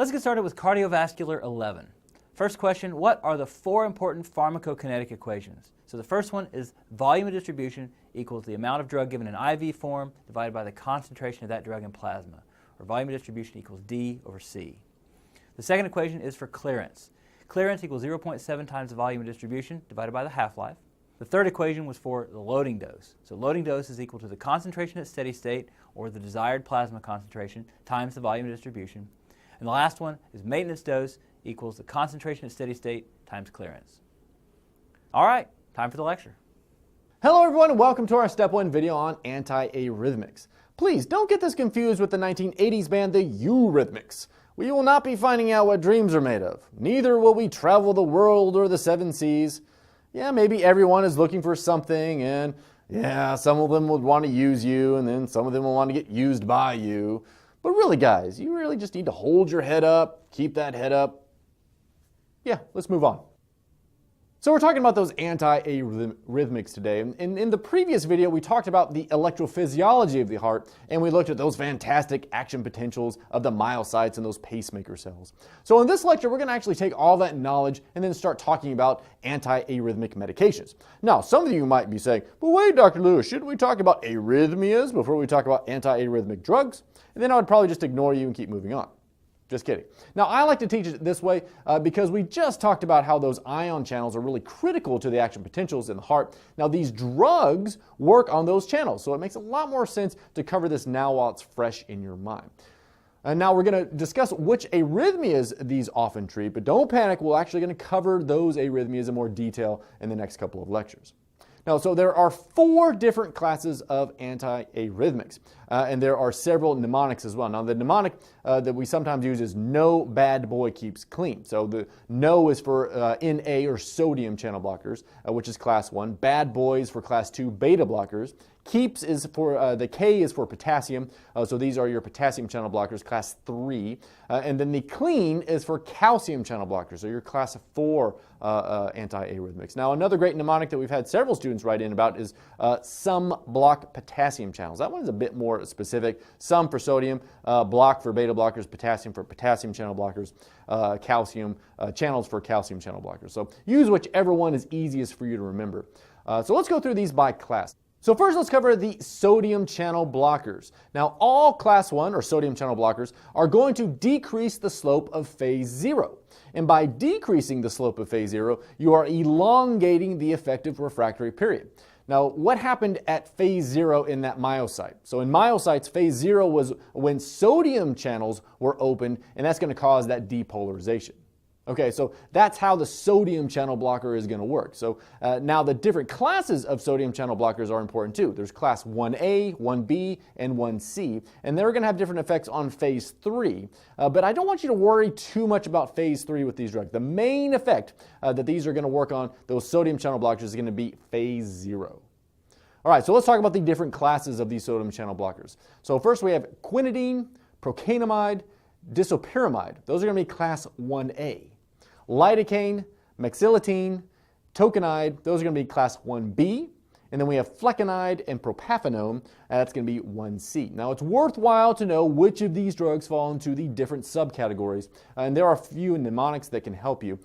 Let's get started with Cardiovascular 11. First question, what are the four important pharmacokinetic equations? So the first one is volume of distribution equals the amount of drug given in IV form divided by the concentration of that drug in plasma, or volume of distribution equals D over C. The second equation is for clearance. Clearance equals 0.7 times the volume of distribution divided by the half-life. The third equation was for the loading dose. So loading dose is equal to the concentration at steady state, or the desired plasma concentration, times the volume of distribution. And the last one is maintenance dose equals the concentration at steady state times clearance. All right, time for the lecture. Hello everyone and welcome to our Step 1 video on antiarrhythmics. Please don't get this confused with the 1980s band the Eurythmics. We will not be finding out what dreams are made of. Neither will we travel the world or the seven seas. Yeah, maybe everyone is looking for something, and yeah, some of them would want to use you, and then some of them will want to get used by you. But really, guys, you really just need to hold your head up, keep that head up. Yeah, let's move on. So we're talking about those antiarrhythmics today. And in the previous video, we talked about the electrophysiology of the heart, and we looked at those fantastic action potentials of the myocytes and those pacemaker cells. So in this lecture, we're going to actually take all that knowledge and then start talking about antiarrhythmic medications. Now, some of you might be saying, but wait, Dr. Lewis, shouldn't we talk about arrhythmias before we talk about antiarrhythmic drugs? And then I would probably just ignore you and keep moving on. Just kidding. Now, I like to teach it this way because we just talked about how those ion channels are really critical to the action potentials in the heart. Now, these drugs work on those channels, so it makes a lot more sense to cover this now while it's fresh in your mind. And now we're going to discuss which arrhythmias these often treat, but don't panic, we're actually going to cover those arrhythmias in more detail in the next couple of lectures. Now, so there are four different classes of antiarrhythmics, and there are several mnemonics as well. Now, the mnemonic that we sometimes use is no bad boy keeps clean. So the no is for NA or sodium channel blockers, which is class 1. Bad boys for class 2 beta blockers. Keeps is for, the K is for potassium, so these are your potassium channel blockers, class 3. And then the clean is for calcium channel blockers, so your class 4 antiarrhythmics. Now, another great mnemonic that we've had several students write in about is some block potassium channels. That one is a bit more specific. Some for sodium, block for beta blockers, potassium for potassium channel blockers, calcium channels for calcium channel blockers. So use whichever one is easiest for you to remember. So let's go through these by class. So first, let's cover the sodium channel blockers. Now, all class 1 or sodium channel blockers are going to decrease the slope of phase 0. And by decreasing the slope of phase 0, you are elongating the effective refractory period. Now, what happened at phase 0 in that myocyte? So in myocytes, phase 0 was when sodium channels were opened, and that's going to cause that depolarization. Okay, so that's how the sodium channel blocker is going to work. So now the different classes of sodium channel blockers are important too. There's class 1A, 1B, and 1C, and they're going to have different effects on phase 3. But I don't want you to worry too much about phase 3 with these drugs. The main effect that these are going to work on, those sodium channel blockers, is going to be phase 0. All right, so let's talk about the different classes of these sodium channel blockers. So first we have quinidine, procainamide, disopyramide. Those are going to be class 1A. Lidocaine, mexiletine, toconide, those are going to be class 1B. And then we have flecainide and propafenone, that's going to be 1C. Now, it's worthwhile to know which of these drugs fall into the different subcategories, and there are a few mnemonics that can help you.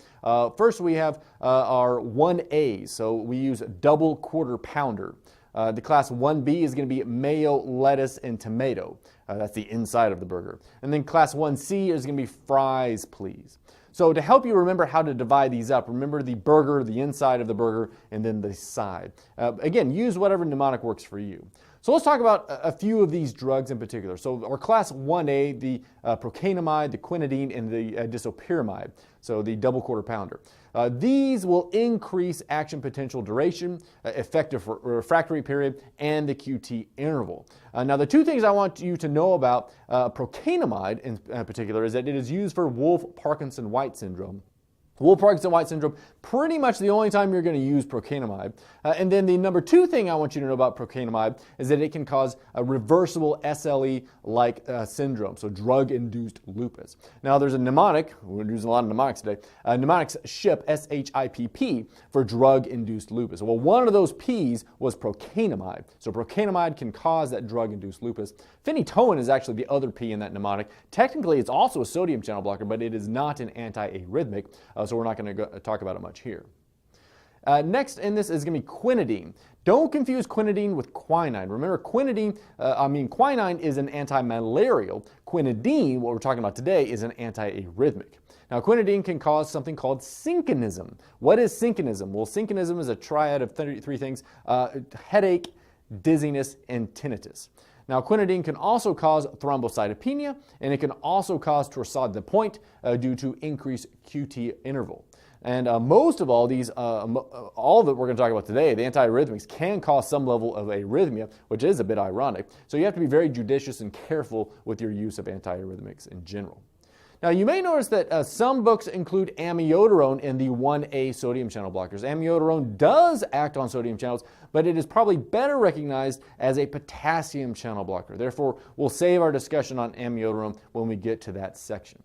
First, we have our 1A, so we use double quarter pounder. The class 1B is going to be mayo, lettuce, and tomato. That's the inside of the burger. And then class 1C is going to be fries, please. So to help you remember how to divide these up, remember the burger, the inside of the burger, and then the side. Again, use whatever mnemonic works for you. So let's talk about a few of these drugs in particular. So our class 1A, the procainamide, the quinidine, and the disopyramide, so the double quarter pounder. These will increase action potential duration, effective refractory period, and the QT interval. Now, the two things I want you to know about procainamide in particular is that it is used for Wolff-Parkinson-White syndrome. Wolff-Parkinson-White syndrome, pretty much the only time you're going to use procainamide. And then the number two thing I want you to know about procainamide is that it can cause a reversible SLE-like syndrome, so drug-induced lupus. Now there's a mnemonic, we're using a lot of mnemonics today, mnemonics SHIP, S-H-I-P-P, for drug-induced lupus. Well, one of those P's was procainamide. So procainamide can cause that drug-induced lupus. Phenytoin is actually the other P in that mnemonic. Technically, it's also a sodium channel blocker, but it is not an anti-arrhythmic. So we're not going to talk about it much here. Next in this is going to be quinidine. Don't confuse quinidine with quinine. Remember, quinine is an anti-malarial. Quinidine, what we're talking about today, is an anti-arrhythmic. Now, quinidine can cause something called synchonism. What is synchonism? Well, synchonism is a triad of three things: headache, dizziness, and tinnitus. Now, quinidine can also cause thrombocytopenia, and it can also cause torsade de pointe due to increased QT interval. And most of all these, all that we're going to talk about today, the antiarrhythmics can cause some level of arrhythmia, which is a bit ironic. So you have to be very judicious and careful with your use of antiarrhythmics in general. Now, you may notice that some books include amiodarone in the 1A sodium channel blockers. Amiodarone does act on sodium channels, but it is probably better recognized as a potassium channel blocker. Therefore, we'll save our discussion on amiodarone when we get to that section.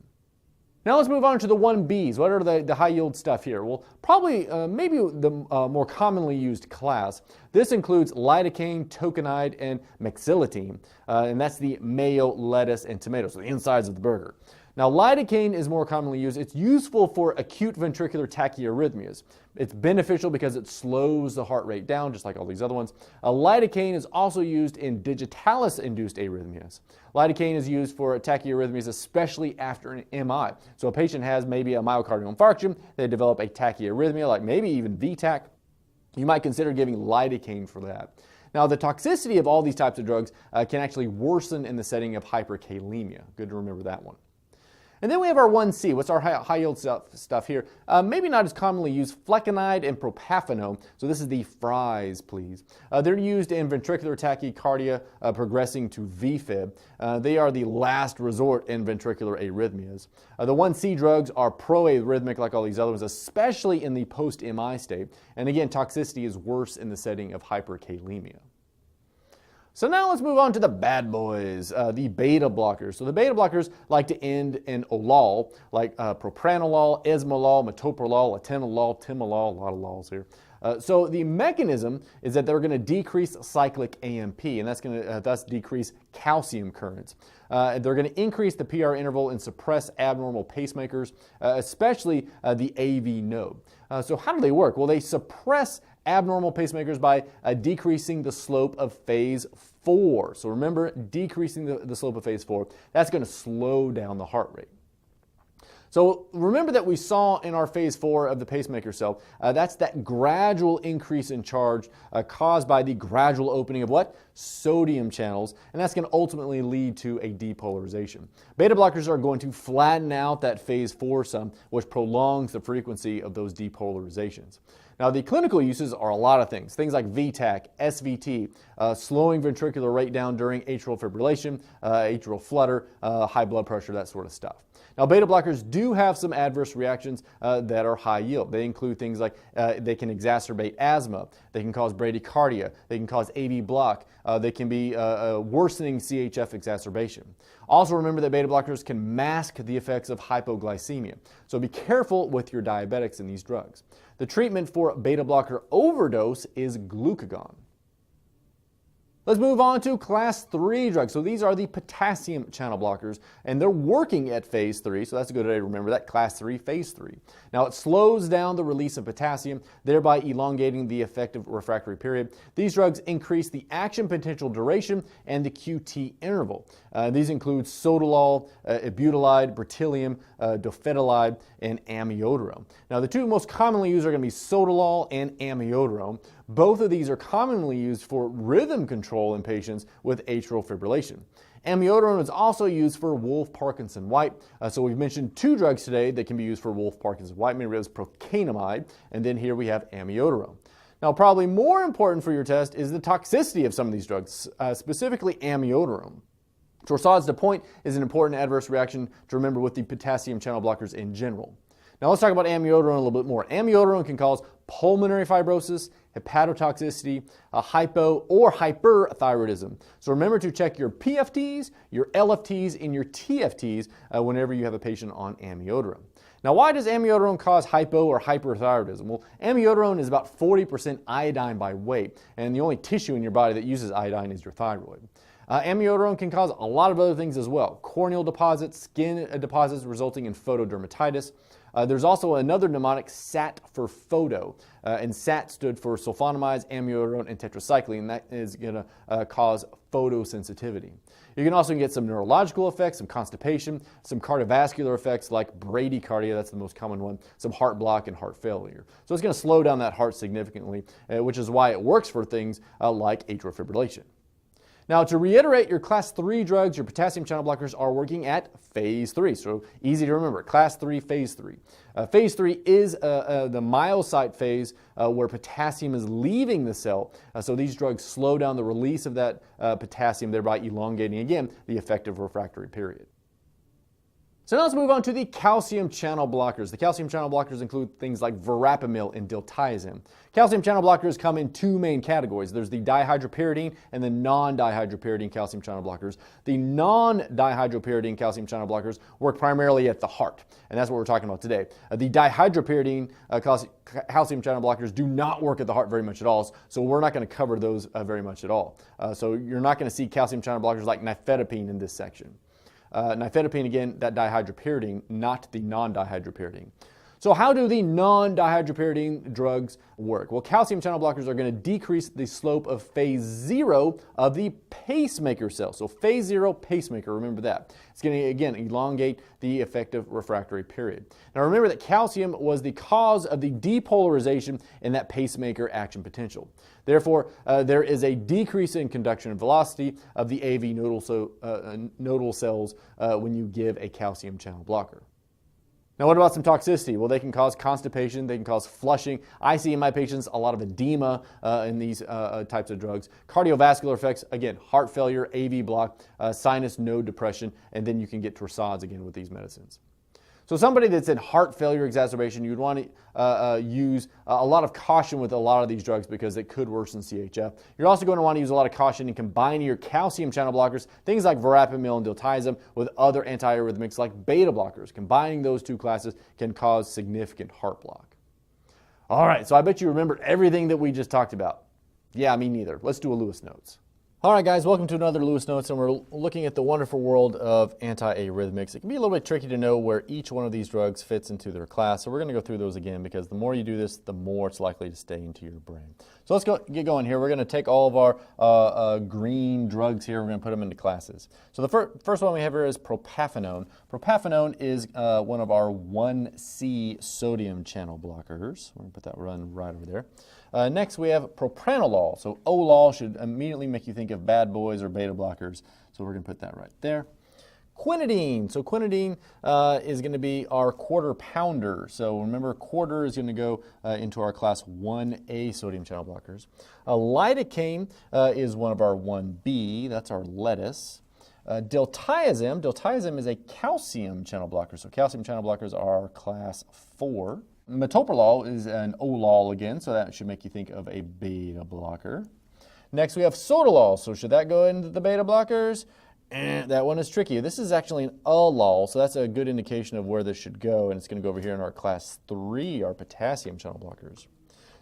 Now let's move on to the 1Bs. What are the high-yield stuff here? Well, probably maybe the more commonly used class. This includes lidocaine, toconide, and mexilitine, and that's the mayo, lettuce, and tomatoes, so the insides of the burger. Now, lidocaine is more commonly used. It's useful for acute ventricular tachyarrhythmias. It's beneficial because it slows the heart rate down, just like all these other ones. Lidocaine is also used in digitalis-induced arrhythmias. Lidocaine is used for tachyarrhythmias, especially after an MI. So a patient has maybe a myocardial infarction, they develop a tachyarrhythmia, like maybe even VTAC. You might consider giving lidocaine for that. Now, the toxicity of all these types of drugs can actually worsen in the setting of hyperkalemia. Good to remember that one. And then we have our 1C. What's our high-yield stuff here? Maybe not as commonly used, flecainide and propafenone. So this is the fries, please. They're used in ventricular tachycardia progressing to VFib. They are the last resort in ventricular arrhythmias. The 1C drugs are pro-arrhythmic like all these other ones, especially in the post-MI state. And again, toxicity is worse in the setting of hyperkalemia. So now let's move on to the bad boys, the beta blockers. So the beta blockers like to end in olol, like propranolol, esmolol, metoprolol, atenolol, timolol, a lot of lols here. So the mechanism is that they're going to decrease cyclic AMP, and that's going to thus decrease calcium currents. They're going to increase the PR interval and suppress abnormal pacemakers, especially the AV node. So how do they work? Well, they suppress abnormal pacemakers by decreasing the slope of phase 4. So remember, decreasing the slope of phase 4, that's going to slow down the heart rate. So remember that we saw in our phase 4 of the pacemaker cell, that's that gradual increase in charge caused by the gradual opening of what? Sodium channels, and that's going to ultimately lead to a depolarization. Beta blockers are going to flatten out that phase 4 sum, which prolongs the frequency of those depolarizations. Now, the clinical uses are a lot of things like VTAC, SVT, slowing ventricular rate down during atrial fibrillation, atrial flutter, high blood pressure, that sort of stuff. Now, beta blockers do have some adverse reactions that are high yield. They include things like they can exacerbate asthma, they can cause bradycardia, they can cause AV block, they can be worsening CHF exacerbation. Also remember that beta blockers can mask the effects of hypoglycemia. So be careful with your diabetics in these drugs. The treatment for beta blocker overdose is glucagon. Let's move on to class 3 drugs. So these are the potassium channel blockers, and they're working at phase 3, so that's a good way to remember that, class 3, phase 3. Now it slows down the release of potassium, thereby elongating the effective refractory period. These drugs increase the action potential duration and the QT interval. These include sotalol, ibutylide, beryllium, dofetilide, and amiodarone. Now the two most commonly used are going to be sotalol and amiodarone. Both of these are commonly used for rhythm control in patients with atrial fibrillation. Amiodarone is also used for Wolff-Parkinson-White. So we've mentioned 2 drugs today that can be used for Wolff-Parkinson-White. Remember, it was procainamide, and then here we have amiodarone. Now, probably more important for your test is the toxicity of some of these drugs, specifically amiodarone. Torsades de pointe is an important adverse reaction to remember with the potassium channel blockers in general. Now let's talk about amiodarone a little bit more. Amiodarone can cause pulmonary fibrosis, hepatotoxicity, hypo or hyperthyroidism. So remember to check your PFTs, your LFTs, and your TFTs whenever you have a patient on amiodarone. Now, why does amiodarone cause hypo or hyperthyroidism? Well, amiodarone is about 40% iodine by weight, and the only tissue in your body that uses iodine is your thyroid. Amiodarone can cause a lot of other things as well. Corneal deposits, skin deposits resulting in photodermatitis. There's also another mnemonic, SAT for photo, and SAT stood for sulfonamides, amiodarone, and tetracycline, and that is going to cause photosensitivity. You can also get some neurological effects, some constipation, some cardiovascular effects like bradycardia, that's the most common one, some heart block and heart failure. So it's going to slow down that heart significantly, which is why it works for things like atrial fibrillation. Now, to reiterate, your class 3 drugs, your potassium channel blockers, are working at phase 3. So easy to remember, class 3, phase 3. Phase 3 is the myocyte phase where potassium is leaving the cell. So these drugs slow down the release of that potassium, thereby elongating, again, the effective refractory period. So now let's move on to the calcium channel blockers. The calcium channel blockers include things like verapamil and diltiazem. Calcium channel blockers come in two main categories. There's the dihydropyridine and the non-dihydropyridine calcium channel blockers. The non-dihydropyridine calcium channel blockers work primarily at the heart, and that's what we're talking about today. The dihydropyridine calcium channel blockers do not work at the heart very much at all, so we're not going to cover those very much at all. So you're not going to see calcium channel blockers like nifedipine in this section. Nifedipine, again, that dihydropyridine, not the non-dihydropyridine. So how do the non-dihydropyridine drugs work? Well, calcium channel blockers are going to decrease the slope of phase 0 of the pacemaker cell. So phase 0 pacemaker, remember that. It's going to, again, elongate the effective refractory period. Now remember that calcium was the cause of the depolarization in that pacemaker action potential. Therefore, there is a decrease in conduction and velocity of the AV nodal cells when you give a calcium channel blocker. Now, what about some toxicity? Well, they can cause constipation, they can cause flushing. I see in my patients a lot of edema in these types of drugs. Cardiovascular effects, again, heart failure, AV block, sinus node depression, and then you can get torsades again with these medicines. So somebody that's in heart failure exacerbation, you'd want to use a lot of caution with a lot of these drugs because it could worsen CHF. You're also going to want to use a lot of caution in combining your calcium channel blockers, things like verapamil and diltiazem, with other antiarrhythmics like beta blockers. Combining those two classes can cause significant heart block. All right, so I bet you remembered everything that we just talked about. Yeah, me neither. Let's do a Lewis Notes. All right, guys, welcome to another Lewis Notes, and we're looking at the wonderful world of antiarrhythmics. It can be a little bit tricky to know where each one of these drugs fits into their class, so we're going to go through those again because the more you do this, the more it's likely to stay into your brain. So let's get going here. We're going to take all of our green drugs here. We're going to put them into classes. So the first one we have here is propafenone. Propafenone is one of our 1C sodium channel blockers. We're going to put that one right over there. Next, we have propranolol. So olol should immediately make you think of bad boys or beta blockers. So we're going to put that right there. Quinidine. So quinidine is going to be our quarter pounder. So remember, quarter is going to go into our class 1A sodium channel blockers. Lidocaine is one of our 1B. That's our lettuce. Diltiazem is a calcium channel blocker. So calcium channel blockers are class 4. Metoprolol is an olol again, so that should make you think of a beta blocker. Next we have sotalol. So should that go into the beta blockers? That one is tricky. This is actually an alol, so that's a good indication of where this should go, and it's going to go over here in our class 3, our potassium channel blockers.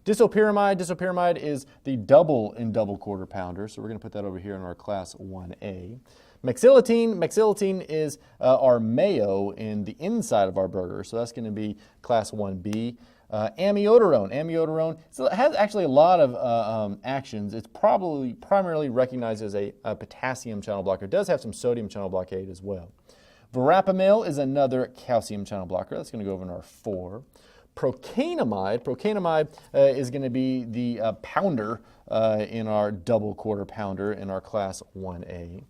Disopyramide is the double in double quarter pounder, so we're going to put that over here in our class 1A. Mexilotine is our mayo in the inside of our burger, so that's going to be class 1B. Amiodarone so it has actually a lot of actions. It's probably primarily recognized as a potassium channel blocker. It does have some sodium channel blockade as well. Verapamil is another calcium channel blocker. That's going to go over in our 4. Procainamide is going to be the pounder in our double quarter pounder in our class 1A.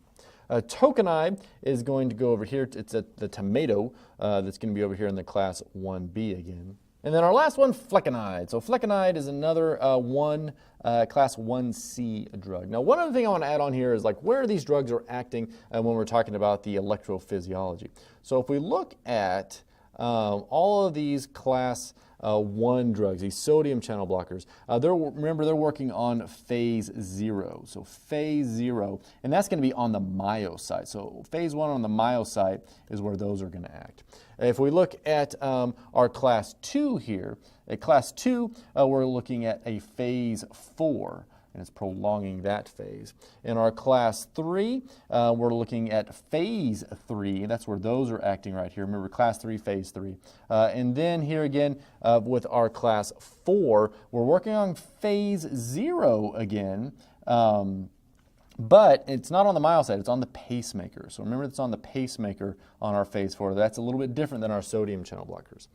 Tokanide is going to go over here. It's the tomato that's going to be over here in the class 1B again. And then our last one, flecainide. So flecainide is another class 1C drug. Now, one other thing I want to add on here is like where these drugs are acting when we're talking about the electrophysiology. So if we look at all of these class 1 drugs, these sodium channel blockers, remember they're working on phase 0. So phase 0, and that's going to be on the myocyte. So phase 1 on the myocyte is where those are going to act. If we look at our class 2 here, at class 2, we're looking at a phase 4. And it's prolonging that phase. In our class 3, we're looking at phase 3. That's where those are acting right here. Remember, class 3, phase 3. And then here again, with our class 4, we're working on phase 0 again. But it's not on the myocyte, it's on the pacemaker. So remember, it's on the pacemaker on our phase 4. That's a little bit different than our sodium channel blockers.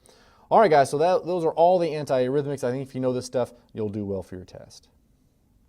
All right, guys, so those are all the antiarrhythmics. I think if you know this stuff, you'll do well for your test.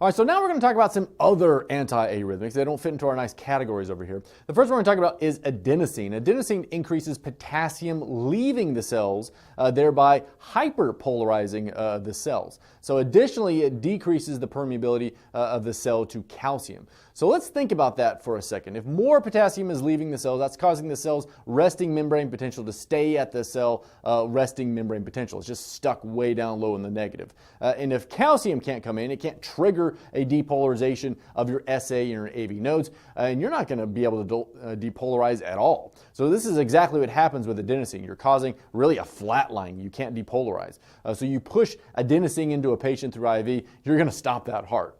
All right, so now we're going to talk about some other antiarrhythmics. They don't fit into our nice categories over here. The first one we're going to talk about is adenosine. Adenosine increases potassium leaving the cells, thereby hyperpolarizing the cells. So additionally, it decreases the permeability of the cell to calcium. So let's think about that for a second. If more potassium is leaving the cells, that's causing the cell's resting membrane potential to stay at the cell resting membrane potential. It's just stuck way down low in the negative. And if calcium can't come in, it can't trigger a depolarization of your SA and your AV nodes, and you're not going to be able to depolarize at all. So this is exactly what happens with adenosine. You're causing really a flat line. You can't depolarize. So you push adenosine into a patient through IV, you're going to stop that heart.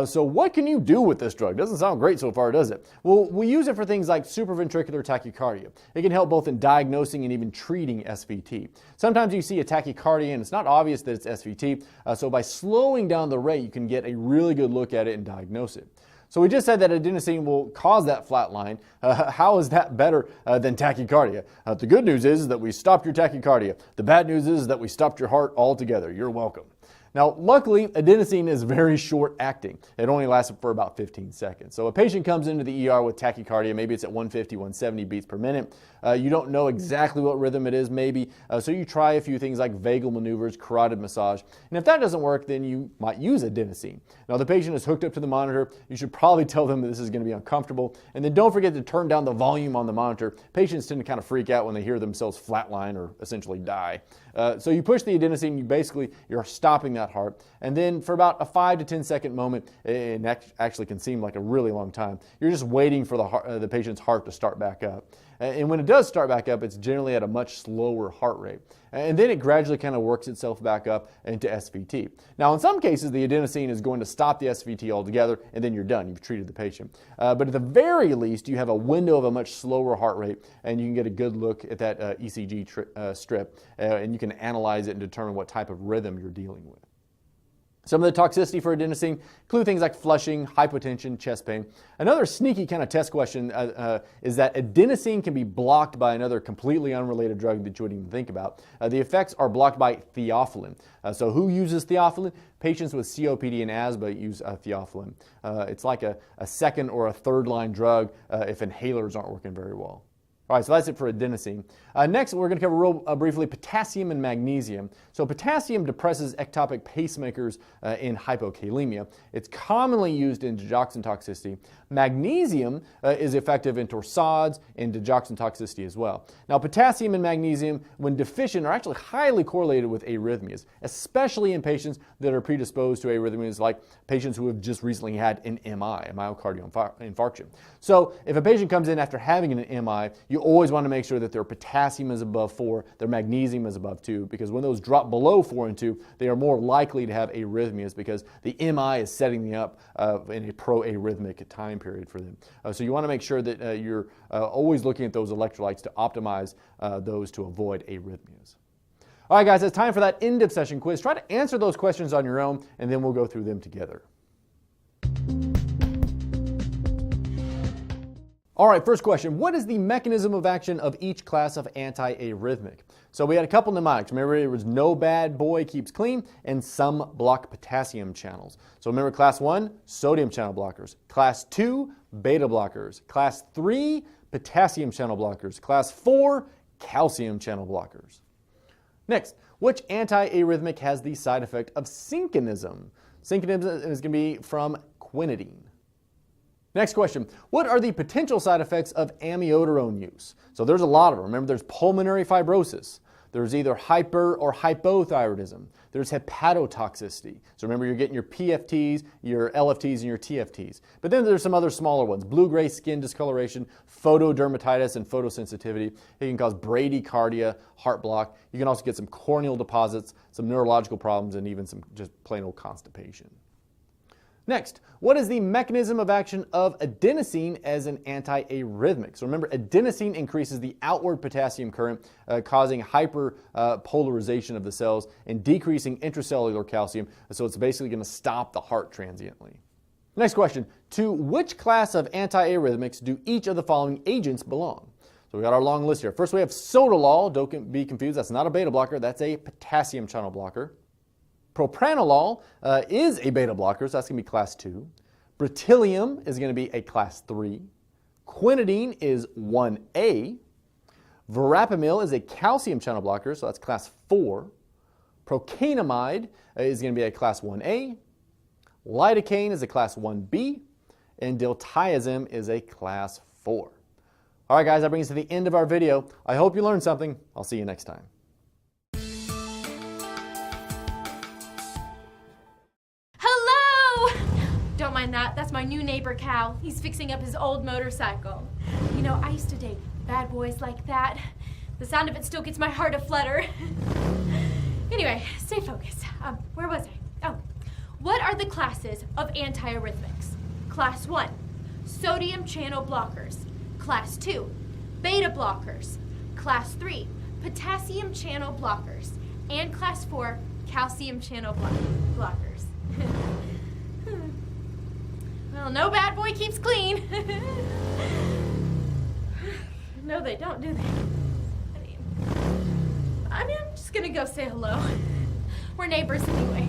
So what can you do with this drug? Doesn't sound great so far, does it? Well, we use it for things like supraventricular tachycardia. It can help both in diagnosing and even treating SVT. Sometimes you see a tachycardia and it's not obvious that it's SVT, so by slowing down the rate, you can get a really good look at it and diagnose it. So we just said that adenosine will cause that flat line. How is that better than tachycardia? The good news is that we stopped your tachycardia. The bad news is that we stopped your heart altogether. You're welcome. Now, luckily, adenosine is very short acting. It only lasts for about 15 seconds. So a patient comes into the ER with tachycardia, maybe it's at 150, 170 beats per minute. You don't know exactly what rhythm it is, maybe. So you try a few things like vagal maneuvers, carotid massage. And if that doesn't work, then you might use adenosine. Now, the patient is hooked up to the monitor. You should probably tell them that this is going to be uncomfortable. And then don't forget to turn down the volume on the monitor. Patients tend to kind of freak out when they hear themselves flatline or essentially die. So you push the adenosine, you're stopping that heart. And then for about a 5 to 10 second moment, it actually can seem like a really long time, you're just waiting for the patient's heart to start back up. And when it does start back up, it's generally at a much slower heart rate. And then it gradually kind of works itself back up into SVT. Now, in some cases, the adenosine is going to stop the SVT altogether, and then you're done. You've treated the patient. But at the very least, you have a window of a much slower heart rate, and you can get a good look at that ECG strip, and you can analyze it and determine what type of rhythm you're dealing with. Some of the toxicity for adenosine include things like flushing, hypotension, chest pain. Another sneaky kind of test question is that adenosine can be blocked by another completely unrelated drug that you wouldn't even think about. The effects are blocked by theophylline. So who uses theophylline? Patients with COPD and asthma use theophylline. It's like a second or a third line drug if inhalers aren't working very well. All right, so that's it for adenosine. Next, we're going to cover real briefly potassium and magnesium. So potassium depresses ectopic pacemakers in hypokalemia. It's commonly used in digoxin toxicity. Magnesium is effective in torsades and digoxin toxicity as well. Now, potassium and magnesium, when deficient, are actually highly correlated with arrhythmias, especially in patients that are predisposed to arrhythmias, like patients who have just recently had an MI, a myocardial infarction. So if a patient comes in after having an MI, you always want to make sure that their potassium is above 4, their magnesium is above 2, because when those drop below 4 and 2, they are more likely to have arrhythmias because the MI is setting them up in a pro-arrhythmic time period for them. So you want to make sure that you're always looking at those electrolytes to optimize those to avoid arrhythmias. All right, guys, it's time for that end of session quiz. Try to answer those questions on your own, and then we'll go through them together. All right, first question. What is the mechanism of action of each class of antiarrhythmic? So we had a couple mnemonics. Remember, it was no bad boy keeps clean, and some block potassium channels. So remember, class 1, sodium channel blockers. Class 2, beta blockers. Class 3, potassium channel blockers. Class 4, calcium channel blockers. Next, which antiarrhythmic has the side effect of synchonism? Synchonism is going to be from quinidine. Next question, what are the potential side effects of amiodarone use? So there's a lot of them. Remember, there's pulmonary fibrosis. There's either hyper or hypothyroidism. There's hepatotoxicity. So remember, you're getting your PFTs, your LFTs, and your TFTs. But then there's some other smaller ones. Blue-gray skin discoloration, photodermatitis, and photosensitivity. It can cause bradycardia, heart block. You can also get some corneal deposits, some neurological problems, and even some just plain old constipation. Next, what is the mechanism of action of adenosine as an antiarrhythmic? So remember, adenosine increases the outward potassium current, causing hyperpolarization of the cells and decreasing intracellular calcium. So it's basically going to stop the heart transiently. Next question, to which class of antiarrhythmics do each of the following agents belong? So we got our long list here. First we have sotalol. Don't be confused. That's not a beta blocker. That's a potassium channel blocker. Propranolol is a beta blocker, so that's going to be class 2. Beryllium is going to be a class 3. Quinidine is 1A. Verapamil is a calcium channel blocker, so that's class 4. Procainamide is going to be a class 1A. Lidocaine is a class 1B. And diltiazem is a class 4. All right, guys, that brings us to the end of our video. I hope you learned something. I'll see you next time. Don't mind that. That's my new neighbor, Cal. He's fixing up his old motorcycle. You know, I used to date bad boys like that. The sound of it still gets my heart aflutter. Anyway, stay focused. Where was I? Oh, what are the classes of antiarrhythmics? Class 1, sodium channel blockers. Class 2, beta blockers. Class 3, potassium channel blockers. And Class 4, calcium channel blockers. Well, no bad boy keeps clean. No, they don't, do they? I mean, I'm just gonna go say hello. We're neighbors anyway.